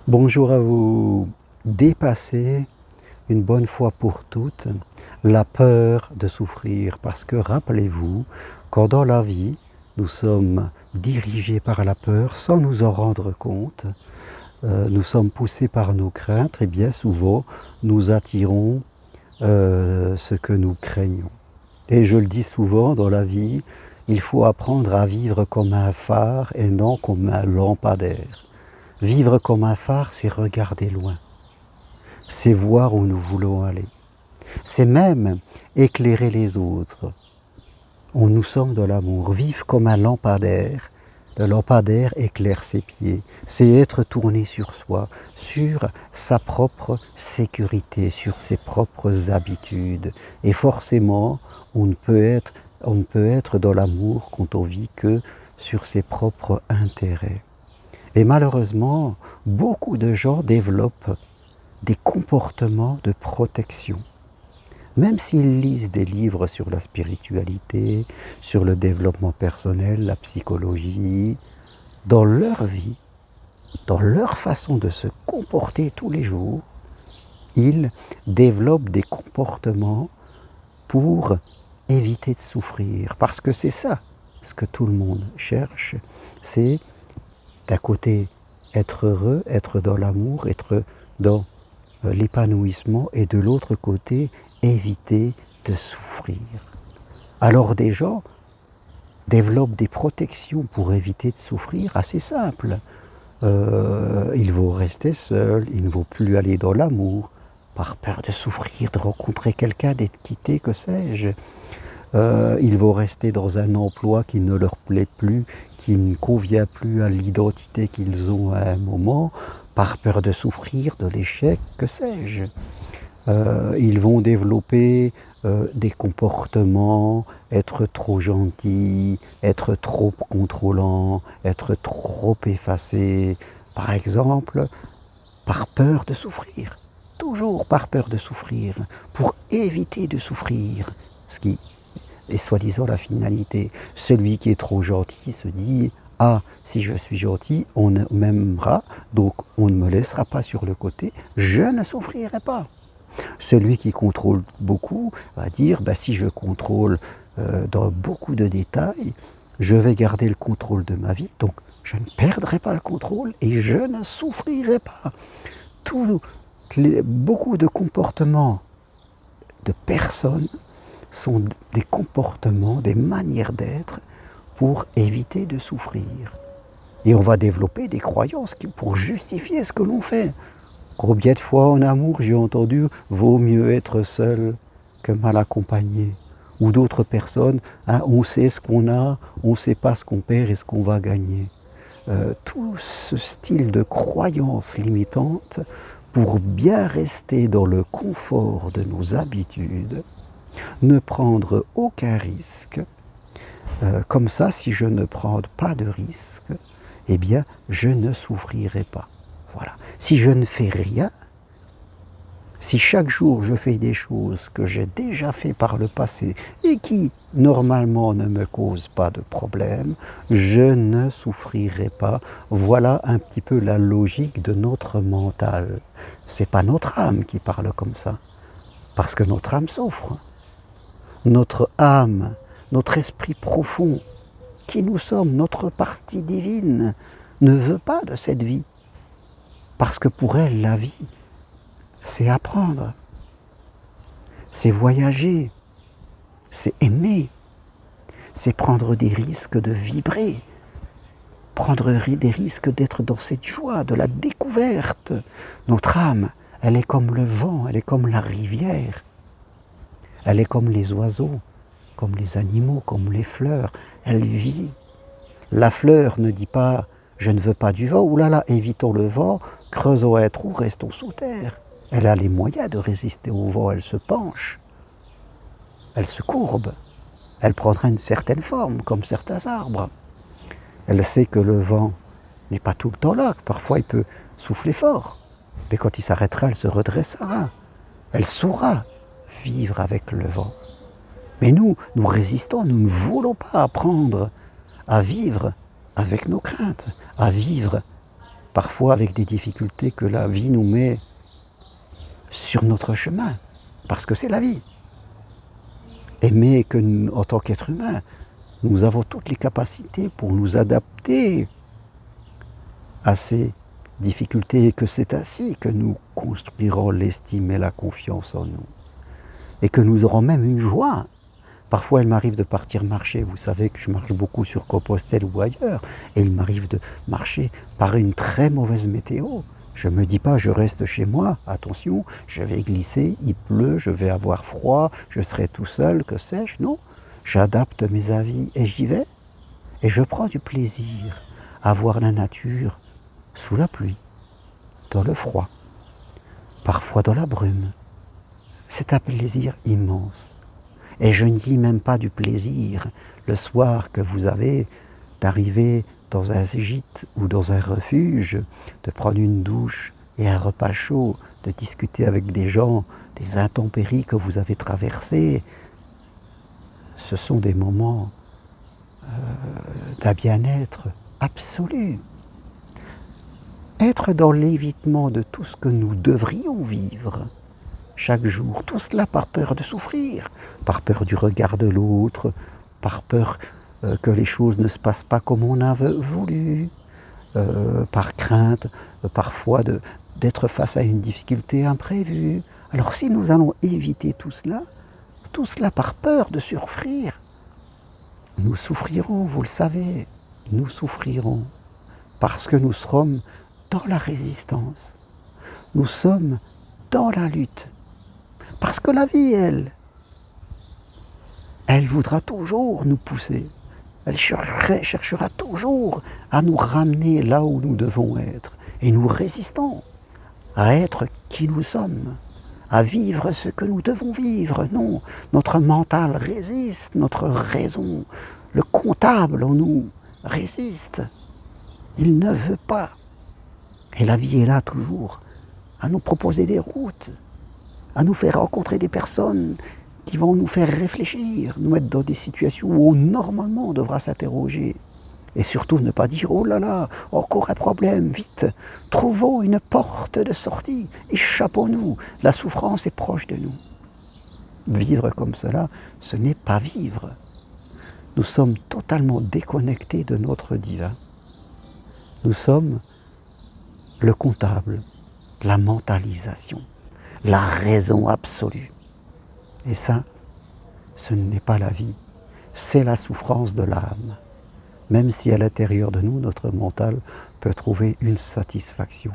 Bonjour à vous. Dépasser une bonne fois pour toutes la peur de souffrir. Parce que rappelez-vous, quand dans la vie, nous sommes dirigés par la peur sans nous en rendre compte, nous sommes poussés par nos craintes et bien souvent nous attirons ce que nous craignons. Et je le dis souvent dans la vie, il faut apprendre à vivre comme un phare et non comme un lampadaire. Vivre comme un phare, c'est regarder loin, c'est voir où nous voulons aller, c'est même éclairer les autres. Nous sommes dans l'amour. Vivre comme un lampadaire, le lampadaire éclaire ses pieds, c'est être tourné sur soi, sur sa propre sécurité, sur ses propres habitudes. Et forcément, on ne peut être dans l'amour quand on vit que sur ses propres intérêts. Et malheureusement, beaucoup de gens développent des comportements de protection. Même s'ils lisent des livres sur la spiritualité, sur le développement personnel, la psychologie, dans leur vie, dans leur façon de se comporter tous les jours, ils développent des comportements pour éviter de souffrir. Parce que c'est ça ce que tout le monde cherche, c'est d'un côté être heureux, être dans l'amour, être dans l'épanouissement, et de l'autre côté éviter de souffrir. Alors des gens développent des protections pour éviter de souffrir assez simples. Ils vont rester seuls, ils ne vont plus aller dans l'amour, par peur de souffrir, de rencontrer quelqu'un, d'être quitté, que sais-je. Ils vont rester dans un emploi qui ne leur plaît plus, qui ne convient plus à l'identité qu'ils ont à un moment, par peur de souffrir, de l'échec, que sais-je. Ils vont développer des comportements, être trop gentils, être trop contrôlants, être trop effacés, par exemple, par peur de souffrir. Toujours par peur de souffrir, pour éviter de souffrir, ce qui est soi-disant la finalité. Celui qui est trop gentil se dit « Ah, si je suis gentil, on m'aimera, donc on ne me laissera pas sur le côté, je ne souffrirai pas ». Celui qui contrôle beaucoup va dire « Si je contrôle dans beaucoup de détails, je vais garder le contrôle de ma vie, donc je ne perdrai pas le contrôle et je ne souffrirai pas ». Beaucoup de comportements de personnes sont des comportements, des manières d'être pour éviter de souffrir. Et on va développer des croyances pour justifier ce que l'on fait. Combien de fois en amour j'ai entendu « vaut mieux être seul que mal accompagné » ou d'autres personnes « on sait ce qu'on a, on ne sait pas ce qu'on perd et ce qu'on va gagner ». Tout ce style de croyances limitantes pour bien rester dans le confort de nos habitudes, ne prendre aucun risque. Comme ça, si je ne prends pas de risque, eh bien, je ne souffrirai pas. Voilà. Si je ne fais rien, si chaque jour je fais des choses que j'ai déjà fait par le passé et qui, normalement, ne me causent pas de problème, je ne souffrirai pas. Voilà un petit peu la logique de notre mental. C'est pas notre âme qui parle comme ça, parce que notre âme souffre. Notre âme, notre esprit profond, qui nous sommes, notre partie divine, ne veut pas de cette vie. Parce que pour elle, la vie, c'est apprendre, c'est voyager, c'est aimer, c'est prendre des risques de vibrer, prendre des risques d'être dans cette joie, de la découverte. Notre âme, elle est comme le vent, elle est comme la rivière, elle est comme les oiseaux, comme les animaux, comme les fleurs, elle vit. La fleur ne dit pas « je ne veux pas du vent », ou là là, évitons le vent, creusons un trou, restons sous terre. Elle a les moyens de résister au vent, elle se penche, elle se courbe, elle prendra une certaine forme, comme certains arbres. Elle sait que le vent n'est pas tout le temps là, que parfois il peut souffler fort, mais quand il s'arrêtera, elle se redressera. Elle saura vivre avec le vent. Mais nous résistons, nous ne voulons pas apprendre à vivre avec nos craintes, à vivre parfois avec des difficultés que la vie nous met sur notre chemin, parce que c'est la vie. Mais que, en tant qu'être humain, nous avons toutes les capacités pour nous adapter à ces difficultés et que c'est ainsi que nous construirons l'estime et la confiance en nous. Et que nous aurons même une joie. Parfois, il m'arrive de partir marcher. Vous savez que je marche beaucoup sur Compostelle ou ailleurs. Et il m'arrive de marcher par une très mauvaise météo. Je ne me dis pas, je reste chez moi, attention, je vais glisser, il pleut, je vais avoir froid, je serai tout seul, que sais-je. Non, j'adapte mes avis et j'y vais. Et je prends du plaisir à voir la nature sous la pluie, dans le froid, parfois dans la brume. C'est un plaisir immense. Et je ne dis même pas du plaisir le soir que vous avez d'arriver dans un gîte ou dans un refuge, de prendre une douche et un repas chaud, de discuter avec des gens, des intempéries que vous avez traversées. Ce sont des moments d'un bien-être absolu. Être dans l'évitement de tout ce que nous devrions vivre chaque jour, tout cela par peur de souffrir, par peur du regard de l'autre, par peur que les choses ne se passent pas comme on a voulu, par crainte parfois d'être face à une difficulté imprévue. Alors si nous allons éviter tout cela par peur de souffrir, nous souffrirons, vous le savez, nous souffrirons, parce que nous sommes dans la résistance, nous sommes dans la lutte, parce que la vie, elle voudra toujours nous pousser, elle cherchera toujours à nous ramener là où nous devons être, et nous résistons à être qui nous sommes, à vivre ce que nous devons vivre. Non, notre mental résiste, notre raison, le comptable en nous résiste, il ne veut pas. Et la vie est là toujours, à nous proposer des routes, à nous faire rencontrer des personnes qui vont nous faire réfléchir, nous mettre dans des situations où normalement on devra s'interroger. Et surtout ne pas dire « Oh là là, encore un problème, vite, trouvons une porte de sortie, échappons-nous, la souffrance est proche de nous. » Vivre comme cela, ce n'est pas vivre. Nous sommes totalement déconnectés de notre divin. Nous sommes le comptable, la mentalisation, la raison absolue. Et ça, ce n'est pas la vie, c'est la souffrance de l'âme. Même si à l'intérieur de nous, notre mental peut trouver une satisfaction.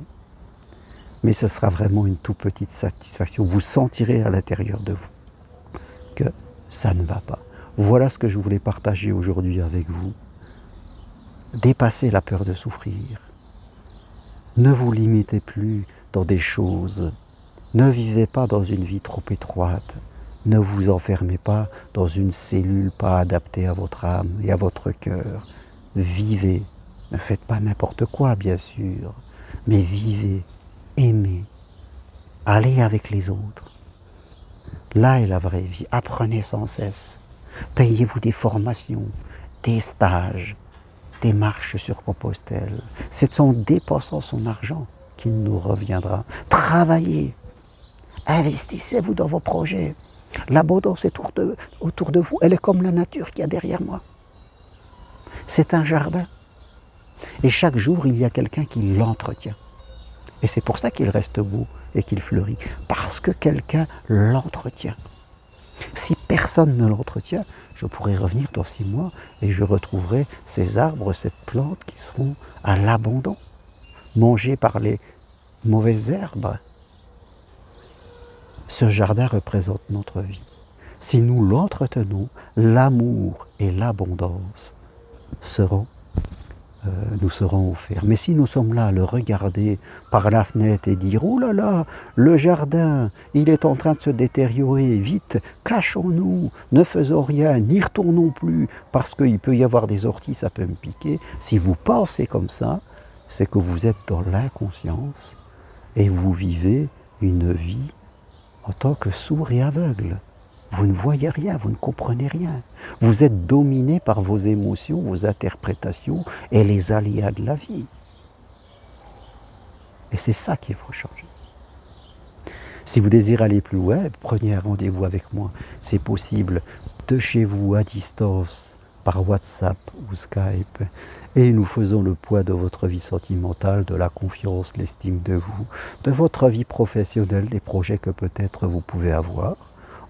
Mais ce sera vraiment une toute petite satisfaction. Vous sentirez à l'intérieur de vous que ça ne va pas. Voilà ce que je voulais partager aujourd'hui avec vous. Dépassez la peur de souffrir. Ne vous limitez plus dans des choses. Ne vivez pas dans une vie trop étroite. Ne vous enfermez pas dans une cellule pas adaptée à votre âme et à votre cœur. Vivez. Ne faites pas n'importe quoi, bien sûr. Mais vivez, aimez. Allez avec les autres. Là est la vraie vie. Apprenez sans cesse. Payez-vous des formations, des stages, des marches sur Compostelle. C'est en dépensant son argent qu'il nous reviendra. Travaillez. Investissez-vous dans vos projets. L'abondance est autour de vous. Elle est comme la nature qu'il y a derrière moi. C'est un jardin. Et chaque jour, il y a quelqu'un qui l'entretient. Et c'est pour ça qu'il reste beau et qu'il fleurit. Parce que quelqu'un l'entretient. Si personne ne l'entretient, je pourrais revenir dans 6 mois et je retrouverai ces arbres, cette plante qui seront à l'abandon, mangés par les mauvaises herbes. Ce jardin représente notre vie. Si nous l'entretenons, l'amour et l'abondance nous seront offerts. Mais si nous sommes là à le regarder par la fenêtre et dire « Oh là là, le jardin, il est en train de se détériorer, vite, cachons-nous, ne faisons rien, n'y retournons plus, parce qu'il peut y avoir des orties, ça peut me piquer. » Si vous pensez comme ça, c'est que vous êtes dans l'inconscience et vous vivez une vie en tant que sourd et aveugle. Vous ne voyez rien, vous ne comprenez rien. Vous êtes dominé par vos émotions, vos interprétations et les aléas de la vie. Et c'est ça qu'il faut changer. Si vous désirez aller plus loin, prenez un rendez-vous avec moi. C'est possible de chez vous, à distance, par WhatsApp ou Skype. Et nous faisons le poids de votre vie sentimentale, de la confiance, l'estime de vous, de votre vie professionnelle, des projets que peut-être vous pouvez avoir.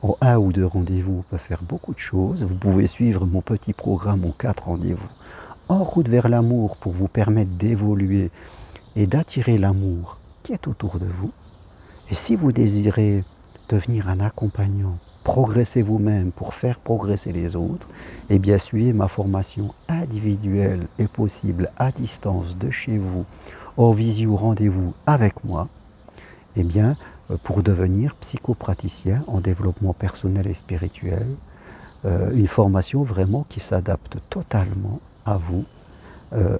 En 1 ou 2 rendez-vous, on peut faire beaucoup de choses. Vous pouvez suivre mon petit programme en 4 rendez-vous. En route vers l'amour pour vous permettre d'évoluer et d'attirer l'amour qui est autour de vous. Et si vous désirez devenir un accompagnant, progresser vous-même pour faire progresser les autres, eh bien suivez ma formation individuelle et possible à distance de chez vous, en visio rendez-vous avec moi, eh bien pour devenir psychopraticien en développement personnel et spirituel, une formation vraiment qui s'adapte totalement à vous,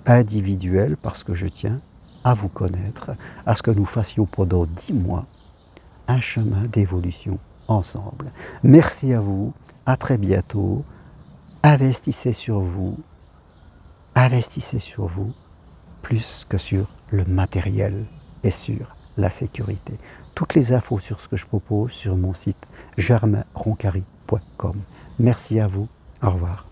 individuelle parce que je tiens à vous connaître, à ce que nous fassions pendant 10 mois un chemin d'évolution ensemble. Merci à vous, à très bientôt. Investissez sur vous plus que sur le matériel et sur la sécurité. Toutes les infos sur ce que je propose sur mon site germainroncari.com. Merci à vous, au revoir.